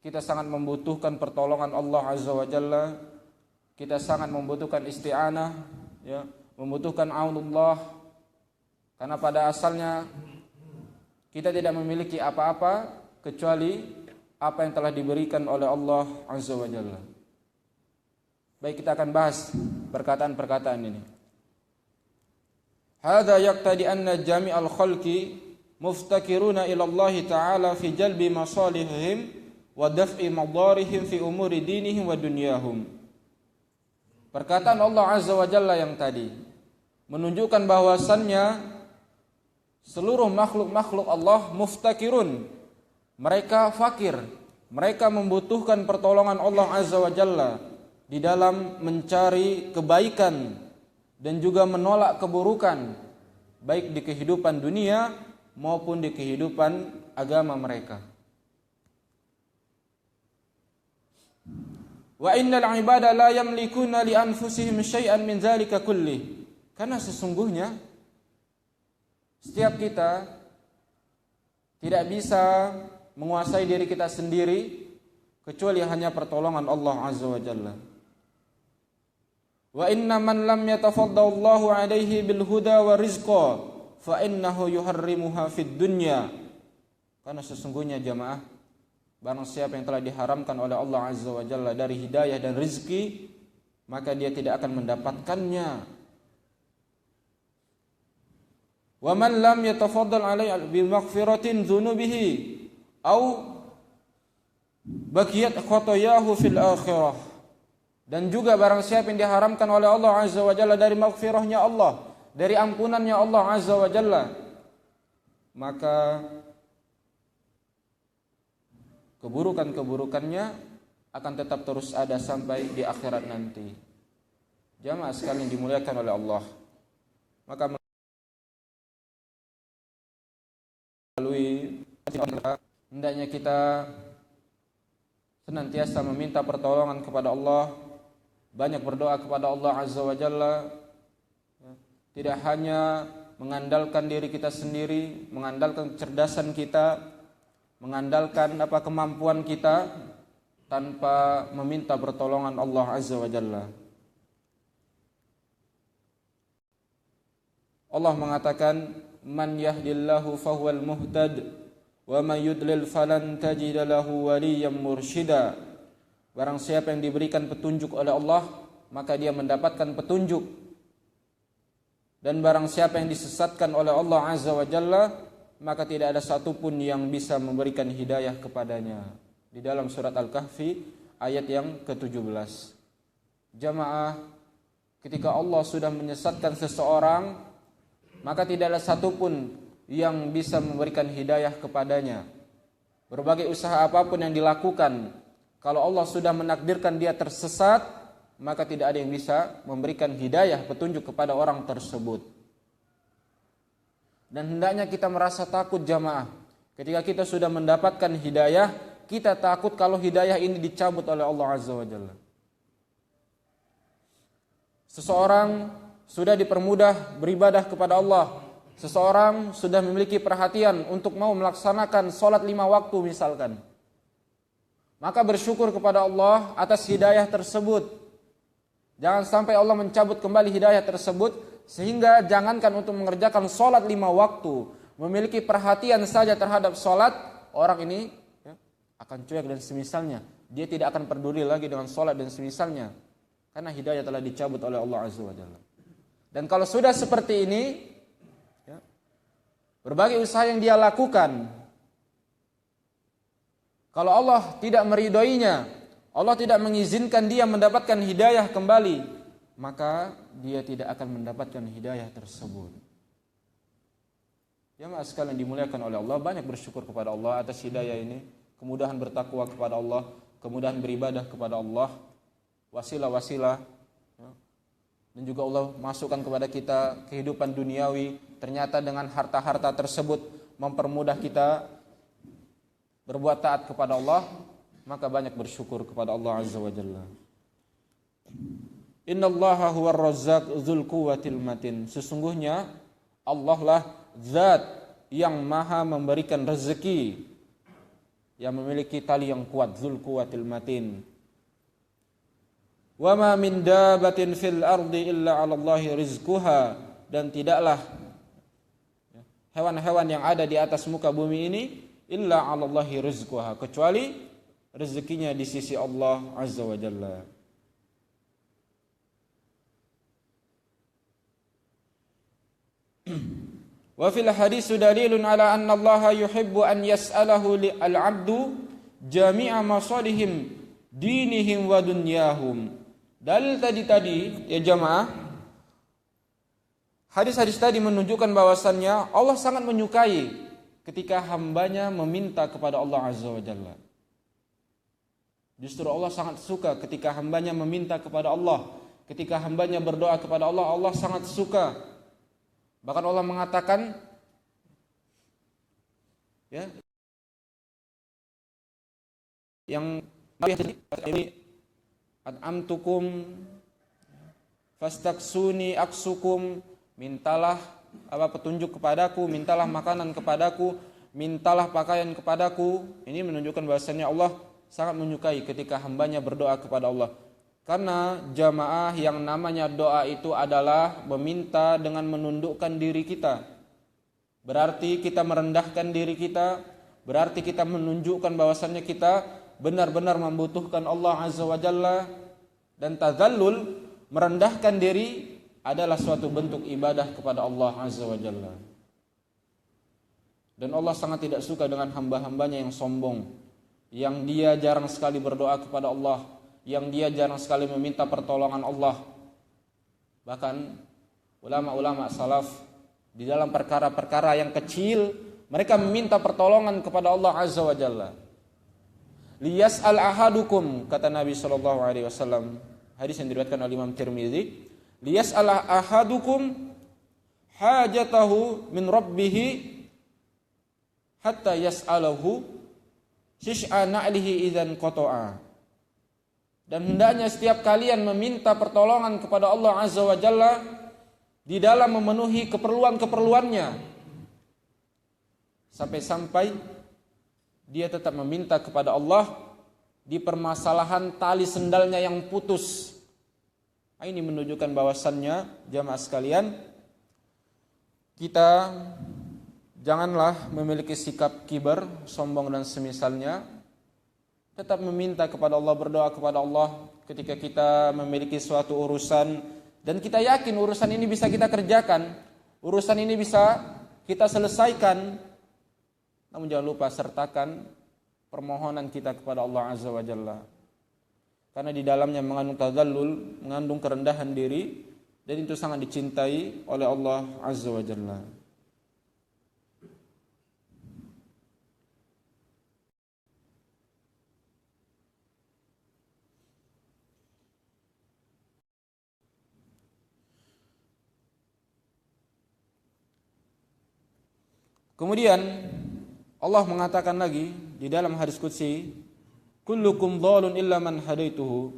kita sangat membutuhkan pertolongan Allah Azza wa Jalla. Kita sangat membutuhkan isti'anah, ya, membutuhkan aunullah. Karena pada asalnya kita tidak memiliki apa-apa kecuali apa yang telah diberikan oleh Allah Azza wa Jalla. Baik, kita akan bahas perkataan-perkataan ini. Hadza yaqtadi anna jami'al khalqi muftakiruna ila Allah Ta'ala fi jalbi masalihihim wa daf'i madarihim fi umuri dinihim wa dunyahum. Perkataan Allah Azza wa Jalla yang tadi menunjukkan bahwasannya seluruh makhluk-makhluk Allah muftakirun, mereka fakir, mereka membutuhkan pertolongan Allah Azza wa Jalla di dalam mencari kebaikan dan juga menolak keburukan, baik di kehidupan dunia maupun di kehidupan agama mereka. Wa innal ibada la yamlikuna li anfusihim syai'an min dzalika kullih. Karena sesungguhnya setiap kita tidak bisa menguasai diri kita sendiri kecuali hanya pertolongan Allah Azza wa Jalla. Wa inna man lam yatafaddallahu alaihi bil huda wa rizqa fa innahu yuharrimuha fid dunya. Karena sesungguhnya jamaah, barang siapa yang telah diharamkan oleh Allah Azza wa Jalla dari hidayah dan rizki, maka dia tidak akan mendapatkannya. Wa man lam yatafaddal alaihi bi maghfiratin dzunubihi au baqiyat khotoyahu fil akhirah. Dan juga barang siapa yang diharamkan oleh Allah Azza wa Jalla dari maghfirahnya Allah, dari ampunannya Allah Azza wa Jalla, maka keburukan-keburukannya akan tetap terus ada sampai di akhirat nanti. Jamaah sekalian dimuliakan oleh Allah, maka melalui hendaknya kita senantiasa meminta pertolongan kepada Allah, banyak berdoa kepada Allah Azza wa Jalla, tidak hanya mengandalkan diri kita sendiri, mengandalkan kecerdasan kita, mengandalkan kemampuan kita tanpa meminta pertolongan Allah Azza wa Jalla. Allah mengatakan, man yahdillahu fahuwal muhtad wa man yudlil falan tajida lahu waliyyan mursyida. Barang siapa yang diberikan petunjuk oleh Allah, maka dia mendapatkan petunjuk. Dan barang siapa yang disesatkan oleh Allah Azza wa Jalla, maka tidak ada satupun yang bisa memberikan hidayah kepadanya. Di dalam surat Al-Kahfi ayat yang ke-17. Jamaah, ketika Allah sudah menyesatkan seseorang, maka tidak ada satupun yang bisa memberikan hidayah kepadanya. Berbagai usaha apapun yang dilakukan, kalau Allah sudah menakdirkan dia tersesat, maka tidak ada yang bisa memberikan hidayah, petunjuk kepada orang tersebut. Dan hendaknya kita merasa takut jamaah. Ketika kita sudah mendapatkan hidayah, kita takut kalau hidayah ini dicabut oleh Allah Azza wa Jalla. Seseorang sudah dipermudah beribadah kepada Allah. Seseorang sudah memiliki perhatian untuk mau melaksanakan sholat 5 waktu misalkan. Maka bersyukur kepada Allah atas hidayah tersebut. Jangan sampai Allah mencabut kembali hidayah tersebut, sehingga jangankan untuk mengerjakan sholat 5 waktu, memiliki perhatian saja terhadap sholat, orang ini akan cuek dan semisalnya. Dia tidak akan peduli lagi dengan sholat dan semisalnya, karena hidayah telah dicabut oleh Allah Azza wa Jalla. Dan kalau sudah seperti ini, berbagai usaha yang dia lakukan, kalau Allah tidak meridhoinya, Allah tidak mengizinkan dia mendapatkan hidayah kembali, maka dia tidak akan mendapatkan hidayah tersebut. Jamaah sekalian dimuliakan oleh Allah, banyak bersyukur kepada Allah atas hidayah ini, kemudahan bertakwa kepada Allah, kemudahan beribadah kepada Allah, wasilah-wasilah, dan juga Allah masukkan kepada kita kehidupan duniawi. Ternyata dengan harta-harta tersebut mempermudah kita berbuat taat kepada Allah, maka banyak bersyukur kepada Allah Azza wa Jalla. Innallaha huwar razzaq dzul quwwatil matin. Sesungguhnya Allah lah zat yang maha memberikan rezeki, yang memiliki tali yang kuat, dzul quwwatil matin. Wa ma min dabatin fil ardi illa 'ala Allahi rizquha, dan tidaklah hewan-hewan yang ada di atas muka bumi ini illa 'ala Allahi rizquha, kecuali rezekinya di sisi Allah Azza wa Jalla. Wa fil hadis dalilun ala anna Allah yuhibbu an yas'alahu al-'abdu jami'a masalihim dinihim wa dunyahum. Dalil tadi ya jamaah, hadis-hadis tadi menunjukkan bahwasannya Allah sangat menyukai ketika hambanya meminta kepada Allah Azza wa Jalla. Justru Allah sangat suka ketika hambanya meminta kepada Allah, ketika hambanya berdoa kepada Allah, Allah sangat suka. Bahkan Allah mengatakan, ya, yang ini at'amtukum fastaksuni aksukum, mintalah petunjuk kepadaku, mintalah makanan kepadaku, mintalah pakaian kepadaku. Ini menunjukkan bahwasannya Allah sangat menyukai ketika hambanya berdoa kepada Allah. Karena jamaah yang namanya doa itu adalah meminta dengan menundukkan diri kita. Berarti kita merendahkan diri kita, berarti kita menunjukkan bahwasannya kita benar-benar membutuhkan Allah Azza wa Jalla. Dan tazallul, merendahkan diri, adalah suatu bentuk ibadah kepada Allah Azza wa Jalla. Dan Allah sangat tidak suka dengan hamba-hambanya yang sombong, yang dia jarang sekali berdoa kepada Allah, yang dia jarang sekali meminta pertolongan Allah. Bahkan ulama-ulama salaf di dalam perkara-perkara yang kecil mereka meminta pertolongan kepada Allah Azza wa Jalla. Liyas'al ahadukum, kata Nabi sallallahu alaihi wasallam, hadis yang diriwayatkan oleh Imam Tirmizi, liyas'al ahadukum hajatahu min rabbih hatta yas'alahu syish'a na'lihi idzan qata'a. Dan hendaknya setiap kalian meminta pertolongan kepada Allah Azza wa Jalla di dalam memenuhi keperluan-keperluannya, sampai-sampai dia tetap meminta kepada Allah di permasalahan tali sendalnya yang putus. Ini menunjukkan bahwasannya jamaah sekalian, kita janganlah memiliki sikap kibar, sombong dan semisalnya. Tetap meminta kepada Allah, berdoa kepada Allah ketika kita memiliki suatu urusan dan kita yakin urusan ini bisa kita kerjakan, urusan ini bisa kita selesaikan. Namun jangan lupa sertakan permohonan kita kepada Allah Azza wa Jalla. Karena di dalamnya mengandung tadzallul, mengandung kerendahan diri, dan itu sangat dicintai oleh Allah Azza wa Jalla. Kemudian Allah mengatakan lagi di dalam hadis qudsi, kullukum dhalun illa man hadaituhu.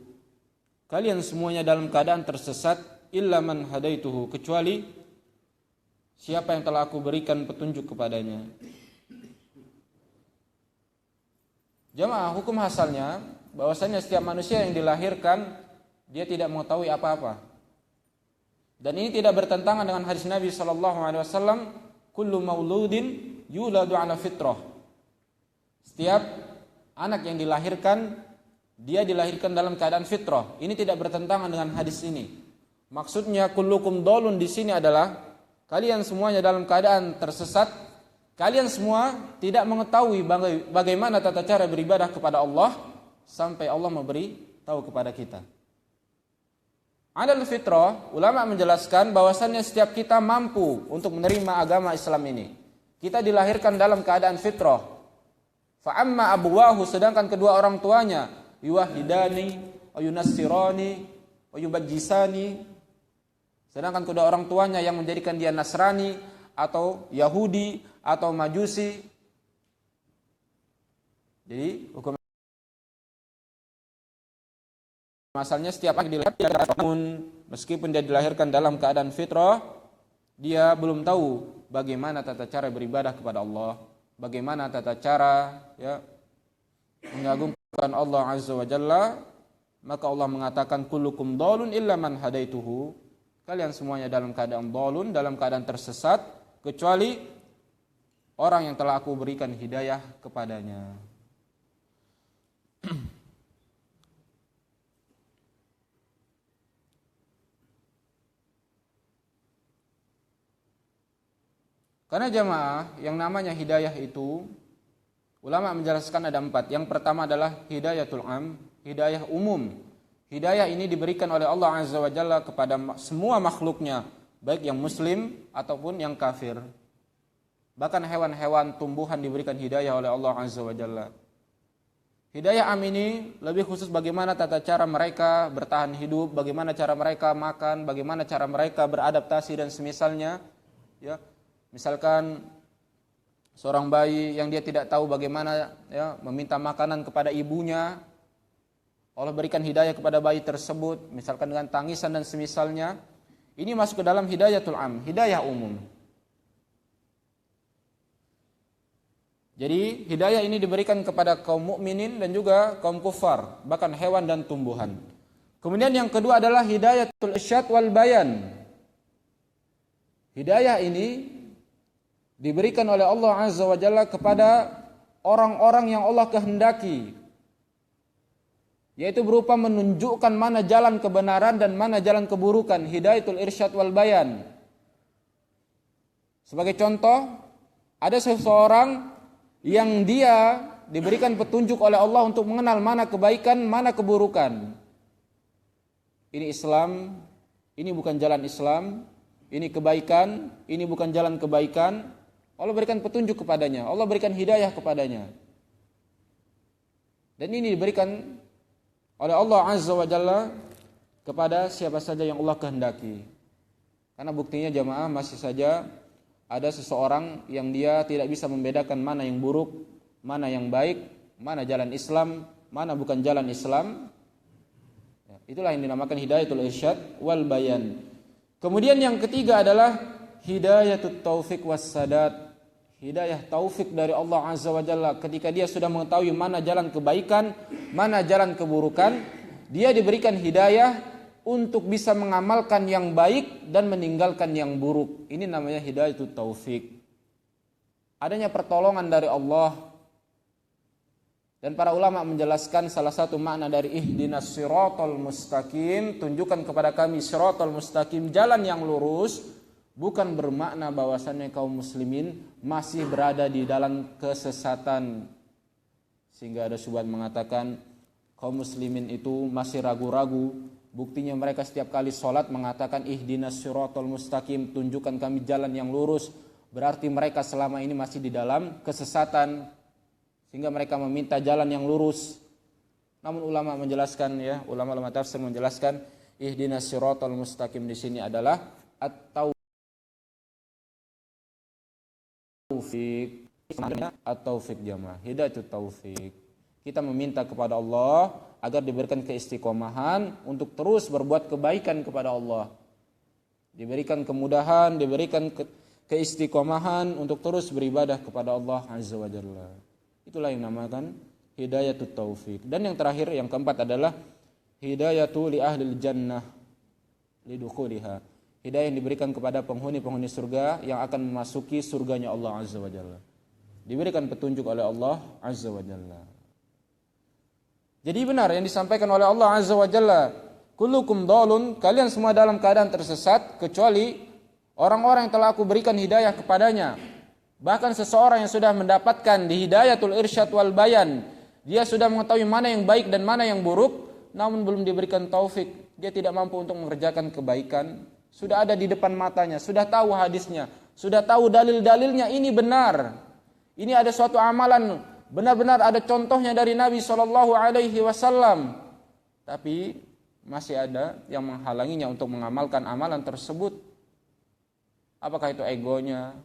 Kalian semuanya dalam keadaan tersesat illa man hadaituhu, kecuali siapa yang telah aku berikan petunjuk kepadanya. Jamaah, hukum asalnya bahwasanya setiap manusia yang dilahirkan dia tidak mengetahui apa-apa. Dan ini tidak bertentangan dengan hadis Nabi sallallahu alaihi wasallam, kullu mauludin yuladu ala fitrah. Setiap anak yang dilahirkan, dia dilahirkan dalam keadaan fitrah. Ini tidak bertentangan dengan hadis ini. Maksudnya kullukum dhalun di sini adalah kalian semuanya dalam keadaan tersesat. Kalian semua tidak mengetahui bagaimana tata cara beribadah kepada Allah sampai Allah memberi tahu kepada kita. Adal fitrah, ulama menjelaskan bahwasannya setiap kita mampu untuk menerima agama Islam ini. Kita dilahirkan dalam keadaan fitrah. Fa amma abwahu, sedangkan kedua orang tuanya, yuwahidani, wa yunassirani, wa yubajjisani. Sedangkan kedua orang tuanya yang menjadikan dia Nasrani atau Yahudi atau Majusi. Jadi hukum asalnya setiap anak dilahirkan, meskipun dia dilahirkan dalam keadaan fitrah, dia belum tahu bagaimana tata cara beribadah kepada Allah, bagaimana tata cara mengagungkan Allah Azza wa Jalla, maka Allah mengatakan kullukum dhalun illa man hadaituhu. Kalian semuanya dalam keadaan dhalun, dalam keadaan tersesat, kecuali orang yang telah aku berikan hidayah kepadanya. Karena jamaah, yang namanya hidayah itu, ulama menjelaskan ada 4. Yang pertama adalah hidayatul am, hidayah umum. Hidayah ini diberikan oleh Allah Azza wa Jalla kepada semua makhluknya, baik yang muslim ataupun yang kafir. Bahkan hewan-hewan, tumbuhan diberikan hidayah oleh Allah Azza wa Jalla. Hidayah am ini lebih khusus bagaimana tata cara mereka bertahan hidup, bagaimana cara mereka makan, bagaimana cara mereka beradaptasi dan semisalnya, ya. Misalkan seorang bayi yang dia tidak tahu bagaimana meminta makanan kepada ibunya, Allah berikan hidayah kepada bayi tersebut, misalkan dengan tangisan dan semisalnya. Ini masuk ke dalam hidayatul am, hidayah umum. Jadi hidayah ini diberikan kepada kaum mukminin dan juga kaum kufar, bahkan hewan dan tumbuhan. Kemudian yang kedua adalah hidayatul irsyad wal bayan. Hidayah ini diberikan oleh Allah Azza wa Jalla kepada orang-orang yang Allah kehendaki, yaitu berupa menunjukkan mana jalan kebenaran dan mana jalan keburukan, hidayatul irsyad wal bayan. Sebagai contoh, ada seseorang yang dia diberikan petunjuk oleh Allah untuk mengenal mana kebaikan, mana keburukan. Ini Islam, ini bukan jalan Islam, ini kebaikan, ini bukan jalan kebaikan. Allah berikan petunjuk kepadanya, Allah berikan hidayah kepadanya. Dan ini diberikan oleh Allah Azza wa Jalla kepada siapa saja yang Allah kehendaki. Karena buktinya jamaah masih saja ada seseorang yang dia tidak bisa membedakan mana yang buruk, mana yang baik, mana jalan Islam, mana bukan jalan Islam. Itulah yang dinamakan hidayatul irsyad wal bayan. Kemudian yang ketiga adalah hidayatut taufik was sadat. Hidayah taufik dari Allah Azza wa Jalla ketika dia sudah mengetahui mana jalan kebaikan, mana jalan keburukan, dia diberikan hidayah untuk bisa mengamalkan yang baik dan meninggalkan yang buruk. Ini namanya hidayatut taufik. Adanya pertolongan dari Allah. Dan para ulama menjelaskan salah satu makna dari ihdinas siratal mustaqim, tunjukkan kepada kami siratal mustaqim, jalan yang lurus, bukan bermakna bahwasannya kaum muslimin masih berada di dalam kesesatan. Sehingga ada subhat mengatakan kaum muslimin itu masih ragu-ragu. Buktinya mereka setiap kali sholat mengatakan ihdinas siratal mustaqim, tunjukkan kami jalan yang lurus. Berarti mereka selama ini masih di dalam kesesatan, sehingga mereka meminta jalan yang lurus. Namun ulama menjelaskan, ulama tafsir menjelaskan ihdinas siratal mustaqim di sini adalah at-taufik, at-taufik jamaah, hidayatut taufik. Kita meminta kepada Allah agar diberikan keistiqomahan untuk terus berbuat kebaikan kepada Allah. Diberikan kemudahan, diberikan keistiqomahan untuk terus beribadah kepada Allah Azza wa Jalla. Itulah yang dinamakan hidayatut taufik. Dan yang terakhir, yang keempat adalah hidayatu li ahlil jannah lidukhuliha. Hidayah yang diberikan kepada penghuni-penghuni surga yang akan memasuki surganya Allah Azza wa Jalla. Diberikan petunjuk oleh Allah Azza wa Jalla. Jadi benar yang disampaikan oleh Allah Azza wa Jalla, kullukum dhalun, kalian semua dalam keadaan tersesat kecuali orang-orang yang telah aku berikan hidayah kepadanya. Bahkan seseorang yang sudah mendapatkan di hidayatul irsyad wal bayan, dia sudah mengetahui mana yang baik dan mana yang buruk, namun belum diberikan taufik, dia tidak mampu untuk mengerjakan kebaikan. Sudah ada di depan matanya, sudah tahu hadisnya, sudah tahu dalil-dalilnya, ini benar. Ini ada suatu amalan, benar-benar ada contohnya dari Nabi SAW. Tapi masih ada yang menghalanginya untuk mengamalkan amalan tersebut. Apakah itu egonya,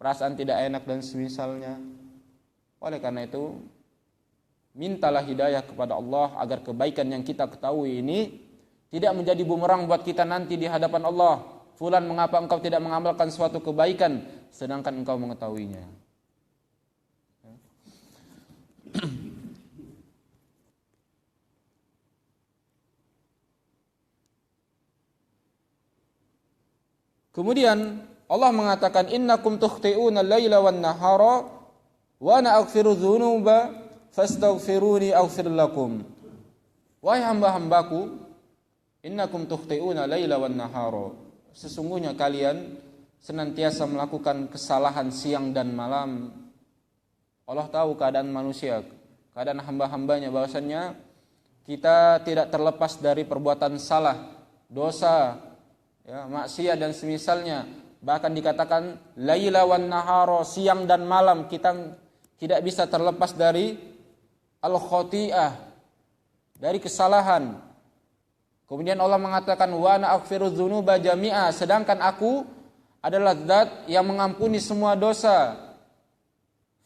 perasaan tidak enak dan semisalnya. Oleh karena itu, mintalah hidayah kepada Allah agar kebaikan yang kita ketahui ini tidak menjadi bumerang buat kita nanti di hadapan Allah. Fulan, mengapa engkau tidak mengamalkan suatu kebaikan sedangkan engkau mengetahuinya? Kemudian Allah mengatakan innakum tukhti'una al-laila wan nahara wa ana aghfiru dzunuba fastaghfiruni aghfir lakum. Wahai hamba-hambaku, innakum tukhti'una al-laila wan nahara. Sesungguhnya kalian senantiasa melakukan kesalahan siang dan malam. Allah tahu keadaan manusia, keadaan hamba-hambanya, bahwasannya kita tidak terlepas dari perbuatan salah, dosa, ya, maksiat dan semisalnya. Bahkan dikatakan laila wan nahara, siang dan malam kita tidak bisa terlepas dari al-khati'ah, dari kesalahan. Kemudian Allah mengatakan wa ana aghfiru dzunuba jami'a, sedangkan aku adalah zat yang mengampuni semua dosa.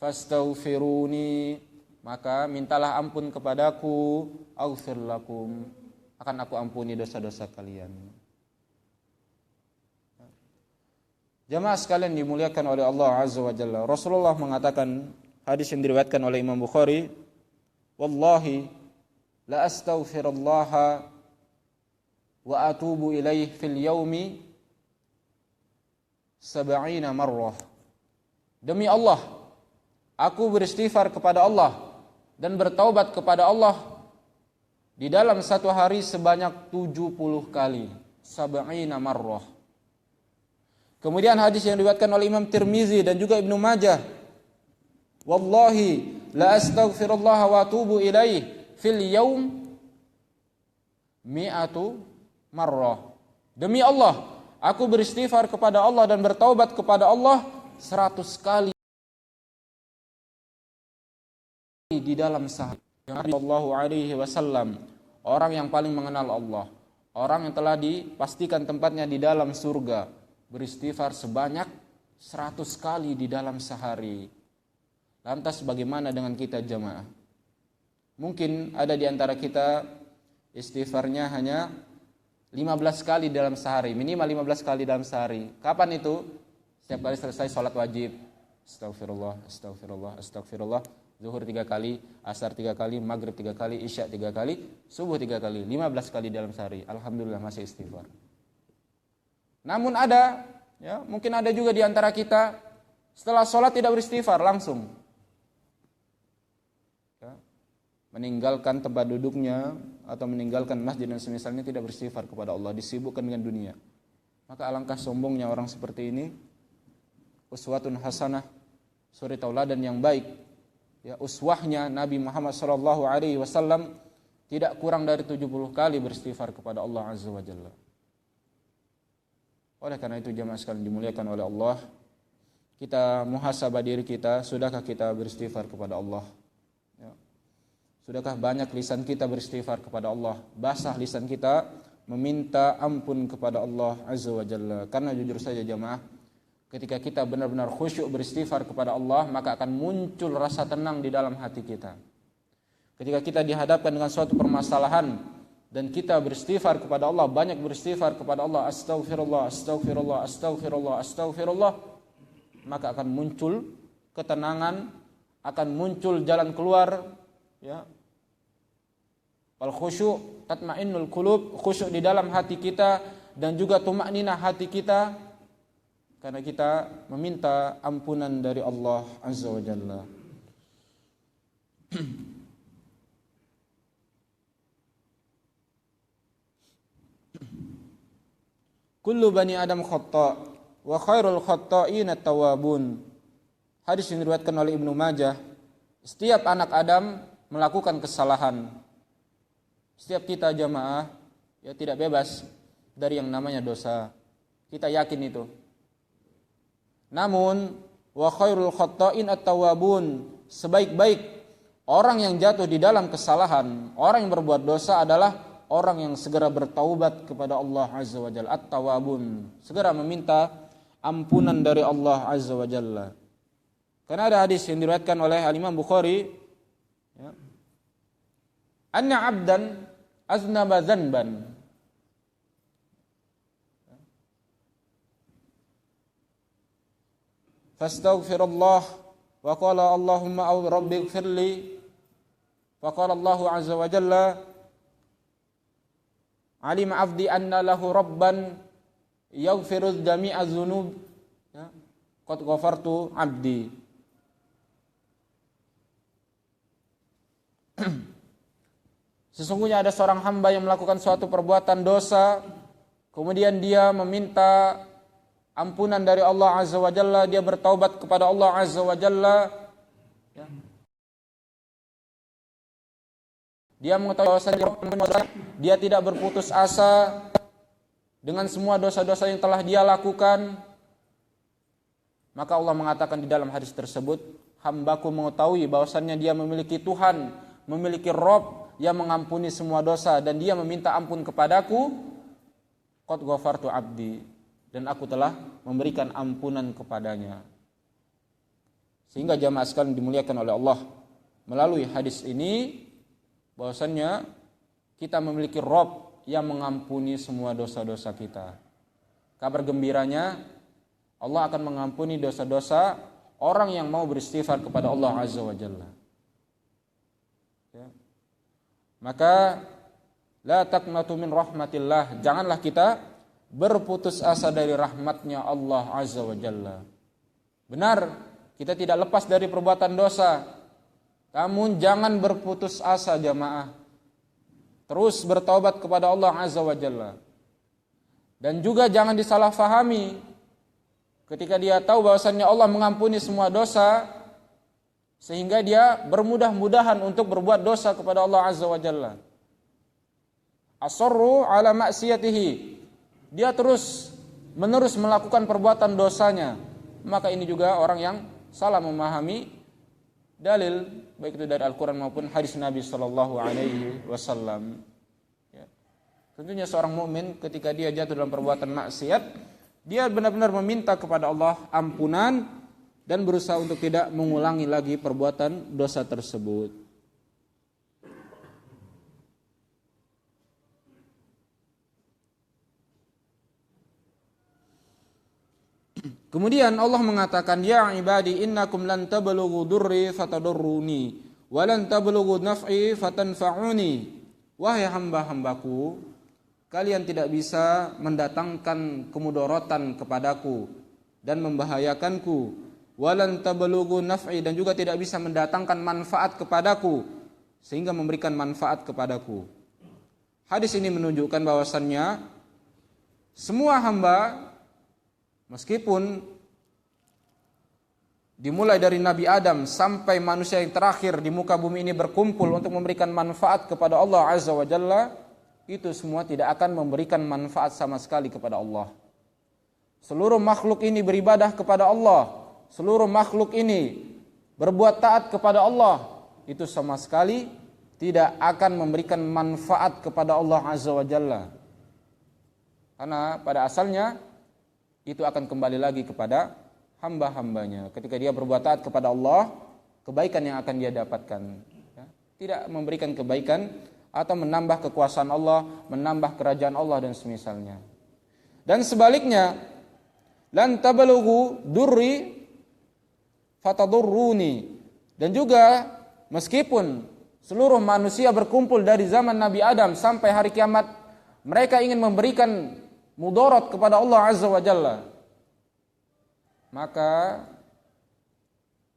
Fastaghfiruni, maka mintalah ampun kepadaku, aghfir lakum, akan aku ampuni dosa-dosa kalian. Jamaah sekalian dimuliakan oleh Allah Azza wa Jalla, Rasulullah mengatakan, hadis yang diriwayatkan oleh Imam Bukhari, wallahi la astaghfirullah wa atubu ilaih fil yaumi 70 marrah. Demi Allah, aku beristighfar kepada Allah dan bertaubat kepada Allah di dalam satu hari sebanyak 70 kali. 70 marrah. Kemudian hadis yang diriwayatkan oleh Imam Tirmizi dan juga Ibnu Majah, wallahi la astaghfirullah wa atubu ilaih fil yaum 100 marrah. Demi Allah, aku beristighfar kepada Allah dan bertaubat kepada Allah 100 kali di dalam sehari. Nabi sallallahu alaihi wasallam, orang yang paling mengenal Allah, orang yang telah dipastikan tempatnya di dalam surga, beristighfar sebanyak 100 kali di dalam sehari. Lantas bagaimana dengan kita jamaah? Mungkin ada di antara kita istighfarnya hanya 15 kali dalam sehari, minimal 15 kali dalam sehari. Kapan itu? Setiap kali selesai sholat wajib, astagfirullah, astagfirullah, astagfirullah. Zuhur 3 kali, asar 3 kali, maghrib 3 kali, isya 3 kali, subuh 3 kali, 15 kali dalam sehari. Alhamdulillah masih istighfar. Namun ada, ya, mungkin ada juga di antara kita setelah sholat tidak beristighfar langsung, ya, meninggalkan tempat duduknya atau meninggalkan masjid dan semisalnya, tidak beristighfar kepada Allah, disibukkan dengan dunia. Maka alangkah sombongnya orang seperti ini. Uswatun hasanah, suri tauladan yang baik, ya, uswahnya Nabi Muhammad SAW tidak kurang dari 70 kali beristighfar kepada Allah Azza wa Jalla. Oleh karena itu jamaah sekalian dimuliakan oleh Allah, kita muhasabah diri kita, sudahkah kita beristighfar kepada Allah? Ya. Sudahkah banyak lisan kita beristighfar kepada Allah? Basah lisan kita meminta ampun kepada Allah Azza wa Jalla. Karena jujur saja jamaah, ketika kita benar-benar khusyuk beristighfar kepada Allah, maka akan muncul rasa tenang di dalam hati kita. Ketika kita dihadapkan dengan suatu permasalahan dan kita beristighfar kepada Allah, banyak beristighfar kepada Allah, astaghfirullah, astaghfirullah, astaghfirullah, astaghfirullah, maka akan muncul ketenangan, akan muncul jalan keluar, ya. Wal khusyuk tatmainnul qulub, khusyuk di dalam hati kita dan juga tumakninah hati kita karena kita meminta ampunan dari Allah Azza wa Jalla. Kullu bani Adam khata' wa khairul khata'in at-tawwabun. Hadis yang diriwayatkan oleh Ibnu Majah. Setiap anak Adam melakukan kesalahan. Setiap kita jamaah, ya, tidak bebas dari yang namanya dosa. Kita yakin itu. Namun wa khairul khata'in at-tawwabun, sebaik-baik orang yang jatuh di dalam kesalahan, orang yang berbuat dosa adalah orang yang segera bertaubat kepada Allah Azza wa Jalla, at-tawwabun, segera meminta ampunan dari Allah Azza wa Jalla. Karena ada hadis yang diriwayatkan oleh Al-Imam Bukhari, ya, anna 'abdan aznaba dzanban fastaghfirullah wa qala Allahumma aw rabbighfirli, fa qala Allah Azza wa Jalla alim 'abdi anna lahu rabban yaghfiru jami'a dzunub, ya, qad ghafartu 'abdi. Sesungguhnya ada seorang hamba yang melakukan suatu perbuatan dosa, kemudian dia meminta ampunan dari Allah Azza wa Jalla, dia bertaubat kepada Allah Azza wa Jalla, ya. Dia mengetahui bahwa dia tidak berputus asa dengan semua dosa-dosa yang telah dia lakukan, maka Allah mengatakan di dalam hadis tersebut, hambaku mengetahui bahwasannya dia memiliki Tuhan, memiliki Rabb yang mengampuni semua dosa, dan dia meminta ampun kepadaku, qad ghafartu 'abdi, dan aku telah memberikan ampunan kepadanya. Sehingga jamaah sekalian dimuliakan oleh Allah, melalui hadis ini bahwasannya kita memiliki Rabb yang mengampuni semua dosa-dosa kita. Kabar gembiranya, Allah akan mengampuni dosa-dosa orang yang mau beristighfar kepada Allah Azza wa Jalla. Ya. Maka la taqnatu min rahmatillah, janganlah kita berputus asa dari rahmatnya Allah Azza wa Jalla. Benar, kita tidak lepas dari perbuatan dosa, namun jangan berputus asa jamaah. Terus bertaubat kepada Allah Azza wa Jalla. Dan juga jangan disalahfahami ketika dia tahu bahwasannya Allah mengampuni semua dosa, sehingga dia bermudah-mudahan untuk berbuat dosa kepada Allah Azza wa Jalla. Asarru ala maksiyatihi, dia terus menerus melakukan perbuatan dosanya. Maka ini juga orang yang salah memahami dalil, baik itu dari Al-Quran maupun hadis Nabi Sallallahu Alaihi Wasallam. Ya. Tentunya seorang mukmin ketika dia jatuh dalam perbuatan maksiat, dia benar-benar meminta kepada Allah ampunan dan berusaha untuk tidak mengulangi lagi perbuatan dosa tersebut. Kemudian Allah mengatakan, ya ibadi innakum lan tablughu durri fatadurruni wa lan tablughu naf'i fatanfa'uni. Wahai hamba-hambaku, kalian tidak bisa mendatangkan kemudaratan kepadaku dan membahayakanku. Walan tablughu naf'i, dan juga tidak bisa mendatangkan manfaat kepadaku sehingga memberikan manfaat kepadaku. Hadis ini menunjukkan bahwasannya semua hamba, meskipun dimulai dari Nabi Adam sampai manusia yang terakhir di muka bumi ini berkumpul untuk memberikan manfaat kepada Allah Azza wa Jalla, itu semua tidak akan memberikan manfaat sama sekali kepada Allah. Seluruh makhluk ini beribadah kepada Allah, seluruh makhluk ini berbuat taat kepada Allah, itu sama sekali tidak akan memberikan manfaat kepada Allah Azza wa Jalla. Karena pada asalnya itu akan kembali lagi kepada hamba-hambanya. Ketika dia berbuat taat kepada Allah, kebaikan yang akan dia dapatkan, ya, tidak memberikan kebaikan atau menambah kekuasaan Allah, menambah kerajaan Allah dan semisalnya. Dan sebaliknya, lan tablughu durri fatadurruni, dan juga meskipun seluruh manusia berkumpul dari zaman Nabi Adam sampai hari kiamat, mereka ingin memberikan mudarat kepada Allah Azza wa Jalla, maka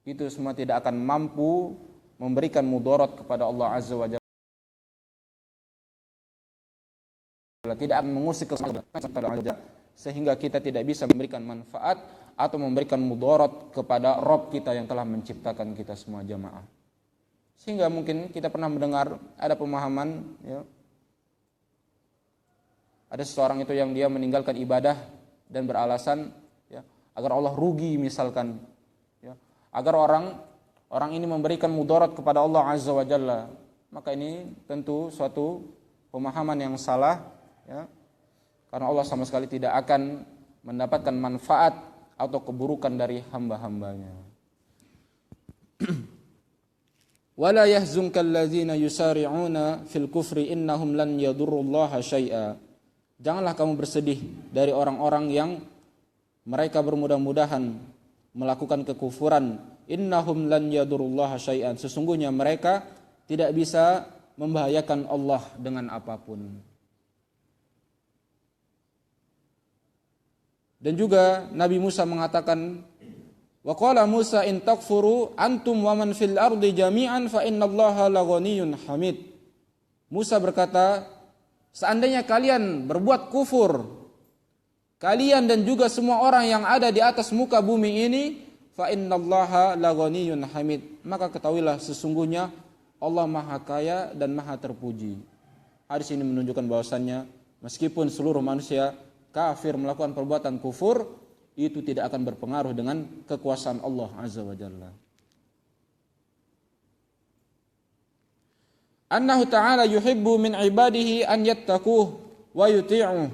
itu semua tidak akan mampu memberikan mudarat kepada Allah Azza wa Jalla, tidak akan mengusik kepada, sehingga kita tidak bisa memberikan manfaat atau memberikan mudarat kepada Rabb kita yang telah menciptakan kita semua jamaah. Sehingga mungkin kita pernah mendengar ada pemahaman, ya, ada seseorang itu yang dia meninggalkan ibadah dan beralasan, ya, agar Allah rugi misalkan, ya, agar orang ini memberikan mudarat kepada Allah Azza wa Jalla. Maka ini tentu suatu pemahaman yang salah, ya, karena Allah sama sekali tidak akan mendapatkan manfaat atau keburukan dari hamba-hambanya. Wala yahzunka alladzina yusari'una fil kufri innahum lan yadurrullaha syai'a. Janganlah kamu bersedih dari orang-orang yang mereka bermudah-mudahan melakukan kekufuran. Innahum lan yadurrullaha syai'an. Sesungguhnya mereka tidak bisa membahayakan Allah dengan apapun. Dan juga Nabi Musa mengatakan, wa qala Musa in takfuru antum wa man fil ardi jami'an fa innallaha laghaniyyun hamid. Musa berkata, seandainya kalian berbuat kufur, kalian dan juga semua orang yang ada di atas muka bumi ini, fa innallaha laghaniyyun hamid, maka ketahuilah sesungguhnya Allah Maha Kaya dan Maha Terpuji. Hadis ini menunjukkan bahwasannya meskipun seluruh manusia kafir melakukan perbuatan kufur, itu tidak akan berpengaruh dengan kekuasaan Allah Azza wa Jalla. Annahu ta'ala yuhibbu min ibadihi an yattaquh wa yuti'uh.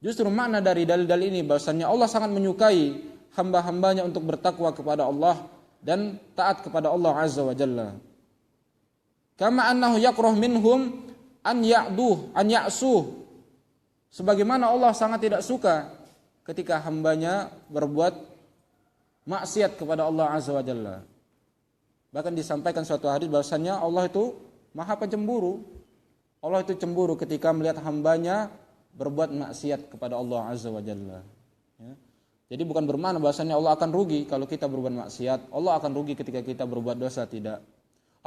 Justru makna dari dalil-dalil ini bahwasannya Allah sangat menyukai hamba-hambanya untuk bertakwa kepada Allah dan taat kepada Allah Azza wa Jalla. Kama annahu yakrah minhum an ya'suh. Sebagaimana Allah sangat tidak suka ketika hambanya berbuat maksiat kepada Allah Azza wa Jalla. Bahkan disampaikan suatu hadis bahwasannya Allah itu Maha Pencemburu. Allah itu cemburu ketika melihat hambanya berbuat maksiat kepada Allah Azza wa Jalla. Ya. Jadi bukan bermakna bahwasannya Allah akan rugi kalau kita berbuat maksiat. Allah akan rugi ketika kita berbuat dosa, tidak.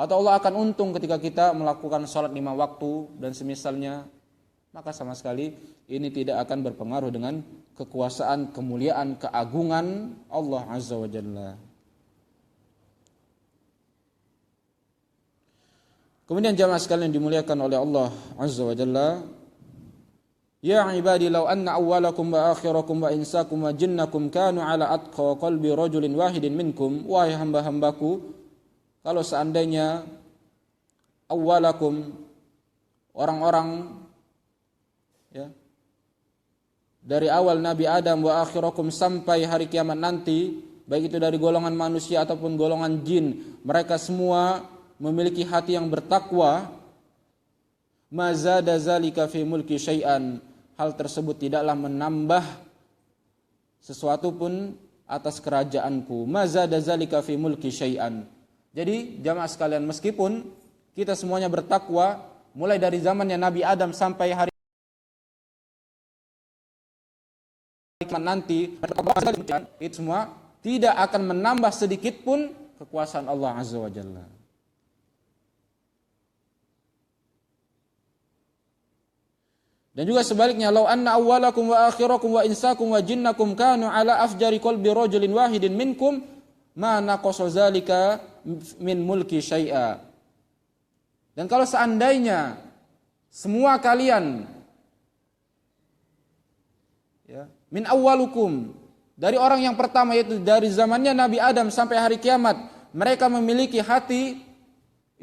Atau Allah akan untung ketika kita melakukan sholat 5 waktu dan semisalnya. Maka sama sekali ini tidak akan berpengaruh dengan kekuasaan, kemuliaan, keagungan Allah Azza wa Jalla. Kemudian jamaah sekalian dimuliakan oleh Allah Azza wa Jalla, ya ibadi law anna awwalakum wa akhirakum wa insakum wa jinnakum kanu ala atqa qalbi rajulin wahidin minkum. Wahai hamba-hambaku, kalau seandainya awwalakum, orang-orang, ya, dari awal Nabi Adam wa akhirakum sampai hari kiamat nanti, baik itu dari golongan manusia ataupun golongan jin, mereka semua memiliki hati yang bertakwa, mazada zalika fi mulki syai'an, hal tersebut tidaklah menambah sesuatu pun atas kerajaanku. Mazada zalika fi mulki syai'an. Jadi jamaah sekalian, meskipun kita semuanya bertakwa mulai dari zamannya Nabi Adam sampai hari nanti, itu semua tidak akan menambah sedikit pun kekuasaan Allah Azza wa Jalla. Dan juga sebaliknya, law anna awwalakum wa akhirakum wa insakum wa jinnakum kanu ala afjari qalbi rajulin wahidin minkum ma naqasa zalika min mulki syai'a. Dan kalau seandainya semua kalian, ya, min awwalukum, dari orang yang pertama, yaitu dari zamannya Nabi Adam sampai hari kiamat, mereka memiliki hati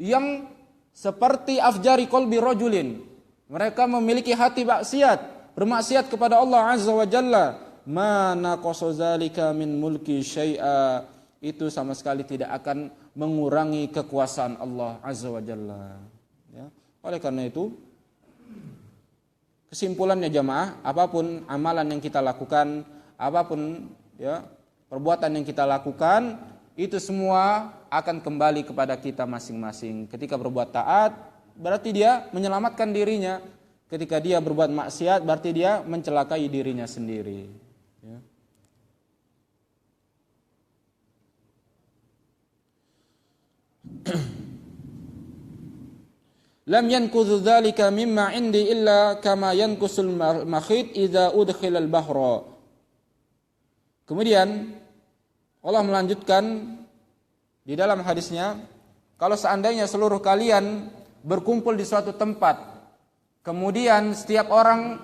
yang seperti afjari qalbi rajulin. Mereka memiliki hati maksiat, bermaksiat kepada Allah Azza wa Jalla. Ma naqasa zalika min mulki syai'a, itu sama sekali tidak akan mengurangi kekuasaan Allah Azza wa Jalla. Ya. Oleh karena itu, kesimpulannya jamaah, apapun amalan yang kita lakukan, apapun, ya, perbuatan yang kita lakukan, itu semua akan kembali kepada kita masing-masing. Ketika berbuat taat, berarti dia menyelamatkan dirinya. Ketika dia berbuat maksiat, berarti dia mencelakai dirinya sendiri. Ya. Lam yankuzu dzalika mimma indi illa kama yankusul makhit idza udkhila al-bahra. Kemudian Allah melanjutkan di dalam hadisnya, kalau seandainya seluruh kalian berkumpul di suatu tempat, kemudian setiap orang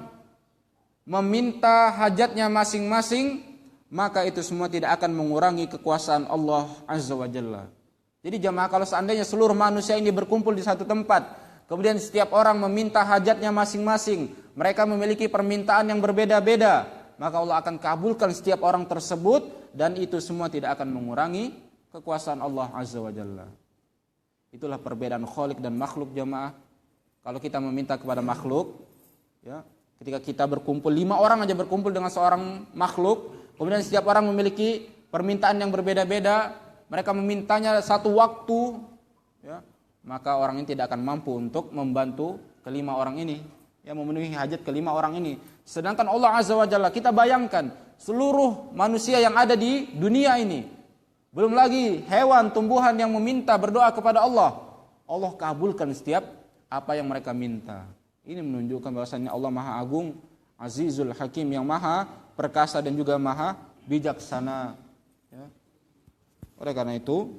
meminta hajatnya masing-masing, maka itu semua tidak akan mengurangi kekuasaan Allah Azza wa Jalla. Jadi jamaah, kalau seandainya seluruh manusia ini berkumpul di satu tempat, kemudian setiap orang meminta hajatnya masing-masing, mereka memiliki permintaan yang berbeda-beda, maka Allah akan kabulkan setiap orang tersebut, dan itu semua tidak akan mengurangi kekuasaan Allah Azza wa Jalla. Itulah perbedaan khalik dan makhluk jamaah. Kalau kita meminta kepada makhluk, ya, ketika kita berkumpul, 5 orang aja berkumpul dengan seorang makhluk, kemudian setiap orang memiliki permintaan yang berbeda-beda, mereka memintanya satu waktu, ya, maka orang ini tidak akan mampu untuk membantu kelima orang ini, ya, memenuhi hajat kelima orang ini. Sedangkan Allah Azza wa Jalla, kita bayangkan seluruh manusia yang ada di dunia ini. Belum lagi hewan, tumbuhan yang meminta berdoa kepada Allah. Allah kabulkan setiap apa yang mereka minta. Ini menunjukkan bahwasannya Allah Maha Agung, Azizul Hakim, yang Maha Perkasa dan juga Maha Bijaksana. Ya. Oleh karena itu,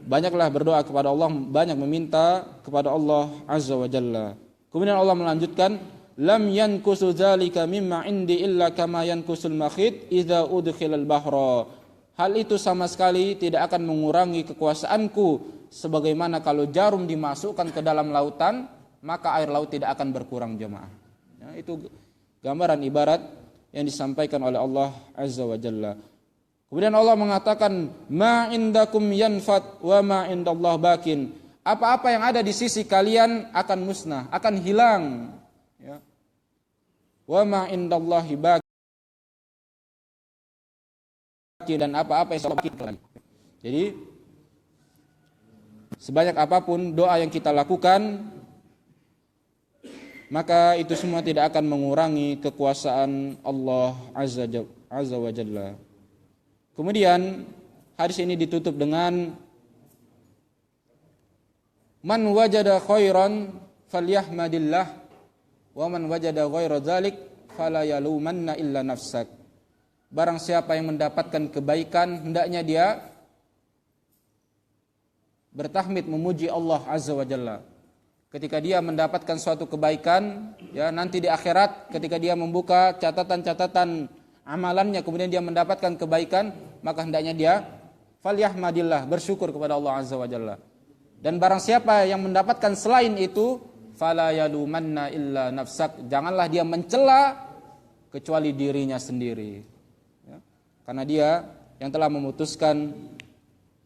banyaklah berdoa kepada Allah, banyak meminta kepada Allah Azza wa Jalla. Kemudian Allah melanjutkan, lam yankusu dzalika mimma indi illa kama yankusul makhit idza udkhilal bahra. Hal itu sama sekali tidak akan mengurangi kekuasaanku, sebagaimana kalau jarum dimasukkan ke dalam lautan, maka air laut tidak akan berkurang, jemaah. Ya, itu gambaran ibarat yang disampaikan oleh Allah Azza wa Jalla. Kemudian Allah mengatakan, ma indakum yanfat wa ma indallah bakin. Apa-apa yang ada di sisi kalian akan musnah, akan hilang. Ya. Wa ma indallahi bakin. Dan apa-apa yang bakin. Jadi sebanyak apapun doa yang kita lakukan, maka itu semua tidak akan mengurangi kekuasaan Allah Azza wa Jalla. Kemudian hadis ini ditutup dengan man wajada khairan falyahmadillah wa man wajada ghaira dzalik fala yalumanna illa nafsak. Barang siapa yang mendapatkan kebaikan, hendaknya dia bertahmid memuji Allah Azza wa Jalla. Ketika dia mendapatkan suatu kebaikan, ya, nanti di akhirat ketika dia membuka catatan-catatan amalannya, kemudian dia mendapatkan kebaikan, maka hendaknya dia falyahmadillah, bersyukur kepada Allah Azza wa Jalla. Dan barang siapa yang mendapatkan selain itu, fala yalumanna illa nafsak, janganlah dia mencela kecuali dirinya sendiri. Ya. Karena dia yang telah memutuskan,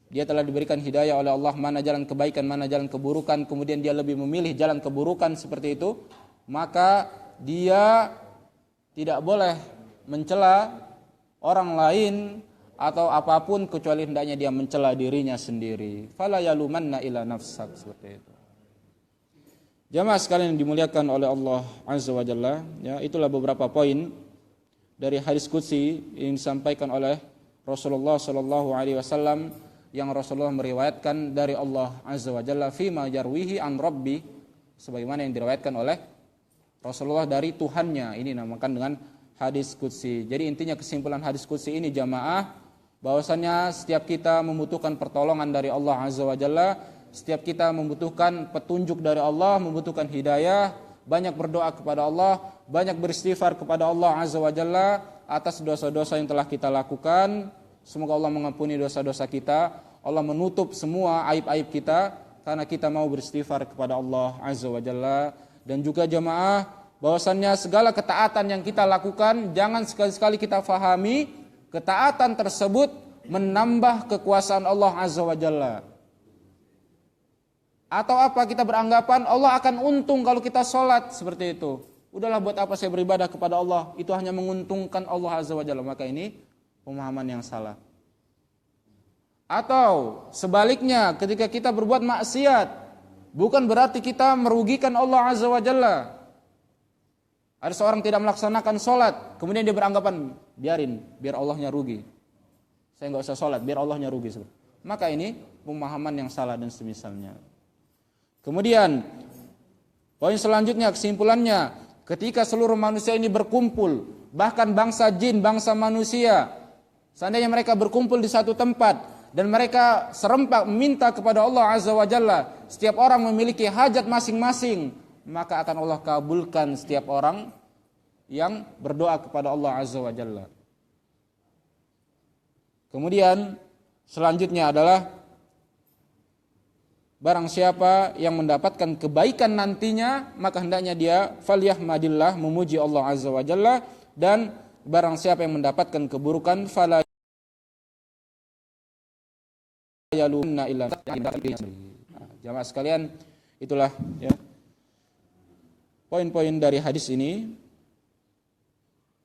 dia telah diberikan hidayah oleh Allah mana jalan kebaikan, mana jalan keburukan, kemudian dia lebih memilih jalan keburukan seperti itu, maka dia tidak boleh mencela orang lain atau apapun kecuali hendaknya dia mencela dirinya sendiri. Fala yalumanna ila nafsak, seperti itu. Jamaah sekalian yang dimuliakan oleh Allah Azza wa Jalla, ya, itulah beberapa poin dari hadis qudsi yang disampaikan oleh Rasulullah sallallahu alaihi wasallam, yang Rasulullah meriwayatkan dari Allah Azza wa Jalla fima yarwihi an rabbi, sebagaimana yang diriwayatkan oleh Rasulullah dari Tuhannya. Ini dinamakan dengan hadis qudsi. Jadi intinya kesimpulan hadis qudsi ini, jamaah, bahwasanya setiap kita membutuhkan pertolongan dari Allah Azza wa Jalla, setiap kita membutuhkan petunjuk dari Allah, membutuhkan hidayah, banyak berdoa kepada Allah, banyak beristighfar kepada Allah Azza wa Jalla atas dosa-dosa yang telah kita lakukan. Semoga Allah mengampuni dosa-dosa kita, Allah menutup semua aib-aib kita, karena kita mau beristighfar kepada Allah Azza wa Jalla. Dan juga jamaah, bahwasannya segala ketaatan yang kita lakukan, jangan sekali-sekali kita fahami ketaatan tersebut menambah kekuasaan Allah Azza wa Jalla. Atau apa, kita beranggapan Allah akan untung kalau kita sholat, seperti itu. Udahlah, buat apa saya beribadah kepada Allah, itu hanya menguntungkan Allah Azza wa Jalla. Maka ini pemahaman yang salah. Atau sebaliknya, ketika kita berbuat maksiat, bukan berarti kita merugikan Allah Azza wa Jalla. Ada seorang tidak melaksanakan sholat, kemudian dia beranggapan, biarin, biar Allahnya rugi, saya nggak usah sholat, biar Allahnya rugi. Maka ini pemahaman yang salah dan semisalnya. Kemudian poin selanjutnya, kesimpulannya, ketika seluruh manusia ini berkumpul, bahkan bangsa jin, bangsa manusia, seandainya mereka berkumpul di satu tempat dan mereka serempak meminta kepada Allah Azza wa Jalla, setiap orang memiliki hajat masing-masing, maka akan Allah kabulkan setiap orang yang berdoa kepada Allah Azza wa Jalla. Kemudian selanjutnya adalah, barang siapa yang mendapatkan kebaikan nantinya, maka hendaknya dia falyahmadillah, memuji Allah Azza wa Jalla. Dan barang siapa yang mendapatkan keburukan, fala yalumna illa. Jamaah sekalian, itulah ya poin-poin dari hadis ini.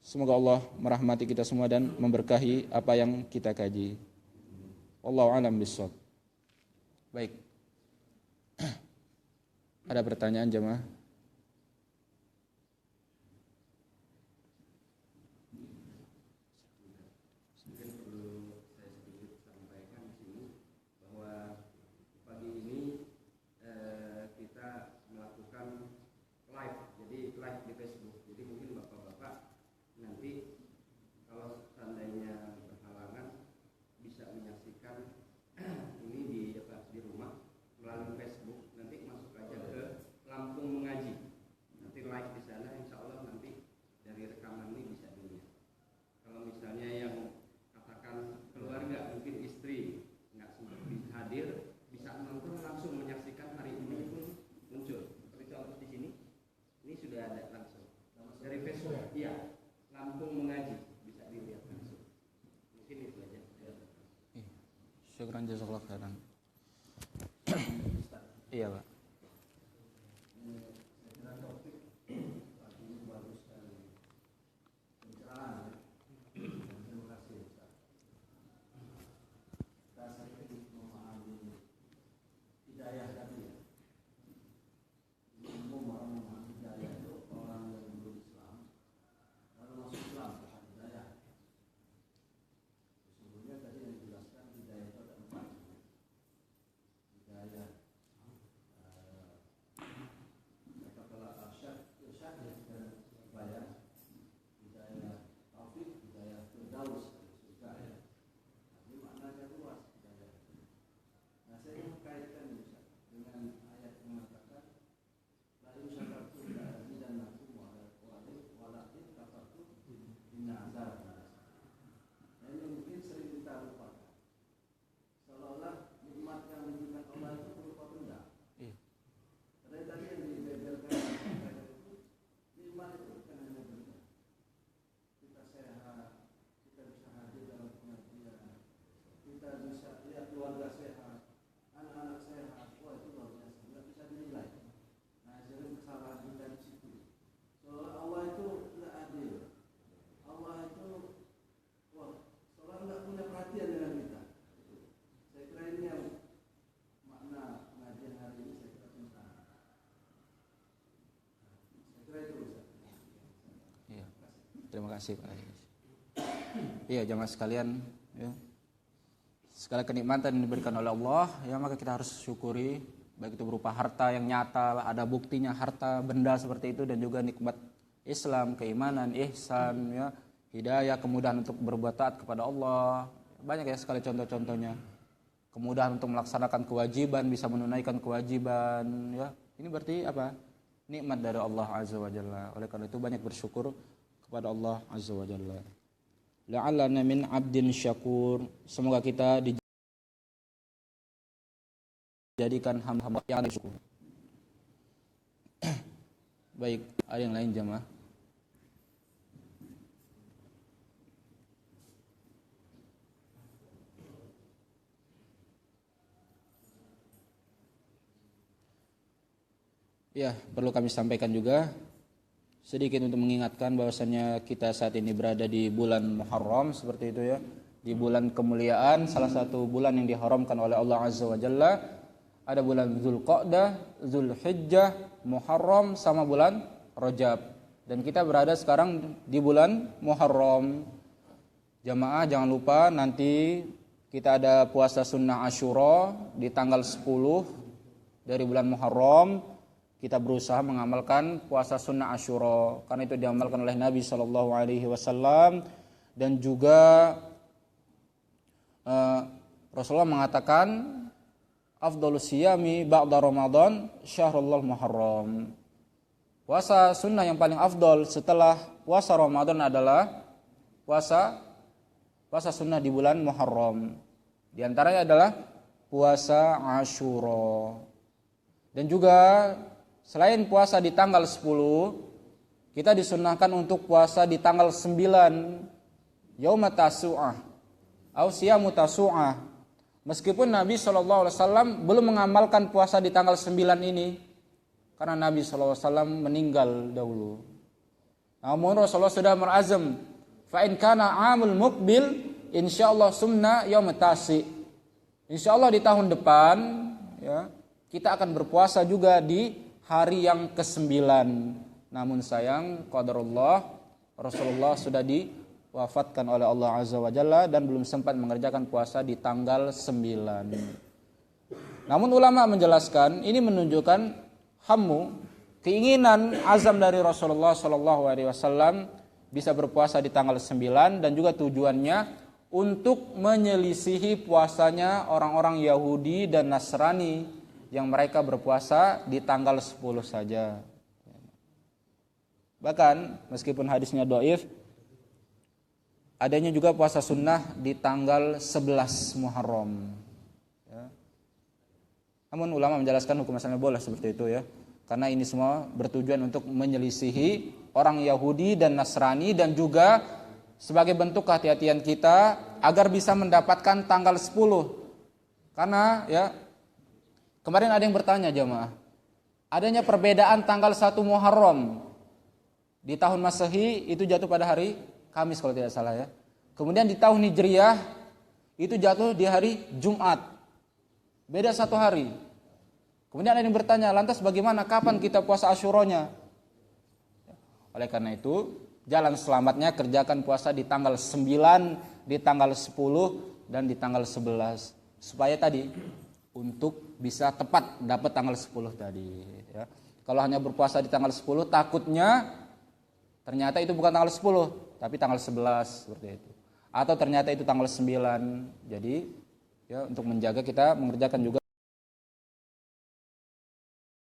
Semoga Allah merahmati kita semua dan memberkahi apa yang kita kaji. Wallahu a'lam bishawab. Baik. Ada pertanyaan jemaah? jazakallahu khairan. Iya, Pak. Terima kasih Pak. Iya jamaah sekalian, ya. Segala kenikmatan yang diberikan oleh Allah, ya maka kita harus syukuri, baik itu berupa harta yang nyata, ada buktinya harta benda seperti itu, dan juga nikmat Islam, keimanan, ihsan, ya, hidayah, kemudahan untuk berbuat taat kepada Allah. Banyak ya sekali contoh-contohnya. Kemudahan untuk melaksanakan kewajiban, bisa menunaikan kewajiban, ya. Ini berarti apa? Nikmat dari Allah Azza wa Jalla. Oleh karena itu banyak bersyukur kepada Allah Azza wa Jalla. La'allana min 'abdin syakur. Semoga kita dijadikan hamba yang bersyukur. Baik, ada yang lain jamaah? Ya, perlu kami sampaikan juga sedikit untuk mengingatkan bahwasannya kita saat ini berada di bulan Muharram seperti itu ya, di bulan kemuliaan, salah satu bulan yang diharamkan oleh Allah Azza wa Jalla. Ada bulan Dzulqa'dah, Dzulhijjah, Muharram sama bulan Rajab. Dan kita berada sekarang di bulan Muharram. Jamaah jangan lupa nanti kita ada puasa sunnah Asyura di tanggal 10 dari bulan Muharram. Kita berusaha mengamalkan puasa sunnah Asyura karena itu diamalkan oleh Nabi SAW, dan juga Rasulullah mengatakan afdhalus siyami ba'da Ramadan syahrul Muharram. Puasa sunnah yang paling afdal setelah puasa Ramadan adalah puasa sunnah di bulan Muharram. Di antaranya adalah puasa Asyura. Dan juga selain puasa di tanggal 10, kita disunnahkan untuk puasa di tanggal 9, Yaum Tasu'ah atau Siyamu Tasu'ah. Meskipun Nabi SAW belum mengamalkan puasa di tanggal 9 ini, karena Nabi SAW meninggal dahulu. Namun Rasulullah sudah berazam, fa in kana amul muqbil insyaallah sumna yaum tasi. Insyaallah di tahun depan ya, kita akan berpuasa juga di hari yang ke-9. Namun sayang qadarullah Rasulullah sudah diwafatkan oleh Allah Azza wa Jalla dan belum sempat mengerjakan puasa di tanggal 9. Namun ulama menjelaskan ini menunjukkan keinginan azam dari Rasulullah SAW bisa berpuasa di tanggal 9, dan juga tujuannya untuk menyelisihi puasanya orang-orang Yahudi dan Nasrani yang mereka berpuasa di tanggal 10 saja. Bahkan meskipun hadisnya dhaif, adanya juga puasa sunnah di tanggal 11 Muharram. Ya. Namun ulama menjelaskan hukum asalnya boleh seperti itu ya, karena ini semua bertujuan untuk menyelisihi orang Yahudi dan Nasrani, dan juga sebagai bentuk kehati-hatian kita agar bisa mendapatkan tanggal 10 Karena ya kemarin ada yang bertanya jamaah, adanya perbedaan tanggal 1 Muharram di tahun Masehi itu jatuh pada hari Kamis kalau tidak salah ya. Kemudian di tahun Hijriyah itu jatuh di hari Jumat. Beda 1 hari. Kemudian ada yang bertanya, lantas bagaimana kapan kita puasa Asyuranya? Oleh karena itu, jalan selamatnya kerjakan puasa di tanggal 9, di tanggal 10 dan di tanggal 11. Supaya tadi untuk bisa tepat dapat tanggal 10 tadi ya. Kalau hanya berpuasa di tanggal 10 takutnya ternyata itu bukan tanggal 10 tapi tanggal 11 seperti itu. Atau ternyata itu tanggal 9. Jadi ya untuk menjaga kita mengerjakan juga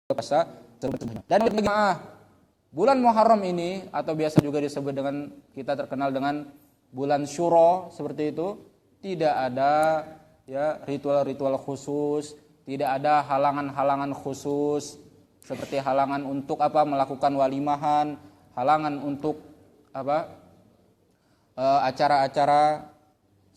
puasa dan bulan Muharram ini atau biasa juga disebut dengan kita terkenal dengan bulan Syuro seperti itu, tidak ada ya ritual-ritual khusus, tidak ada halangan-halangan khusus seperti halangan untuk melakukan walimahan, halangan untuk acara-acara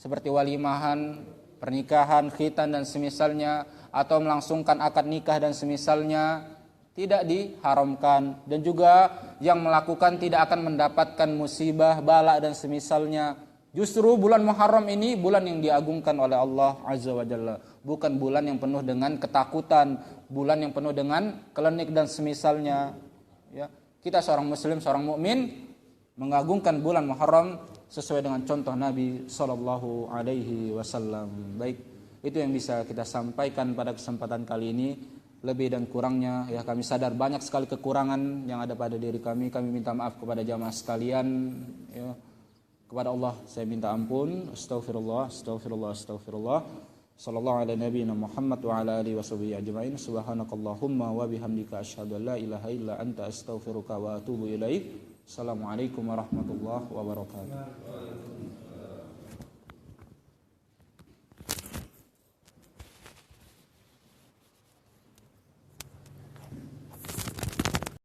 seperti walimahan, pernikahan, khitan dan semisalnya, atau melangsungkan akad nikah dan semisalnya tidak diharamkan. Dan juga yang melakukan tidak akan mendapatkan musibah, bala dan semisalnya. Justru bulan Muharram ini bulan yang diagungkan oleh Allah Azza wa Jalla. Bukan bulan yang penuh dengan ketakutan, bulan yang penuh dengan klinik dan semisalnya. Ya, kita seorang muslim, seorang mukmin mengagungkan bulan Muharram sesuai dengan contoh Nabi sallallahu alaihi wasallam. Baik, itu yang bisa kita sampaikan pada kesempatan kali ini. Lebih dan kurangnya ya kami sadar banyak sekali kekurangan yang ada pada diri kami. Kami minta maaf kepada jamaah sekalian ya. Kepada Allah saya minta ampun. Astaghfirullah, astaghfirullah, astaghfirullah. Sallallahu ala nabiyina Muhammad wa ala alihi washabihi ajmain. Subhanakallahumma wa bihamdika asyhadu an la ilaha illa anta astaghfiruka wa atubu ilaik. Assalamualaikum warahmatullahi wabarakatuh.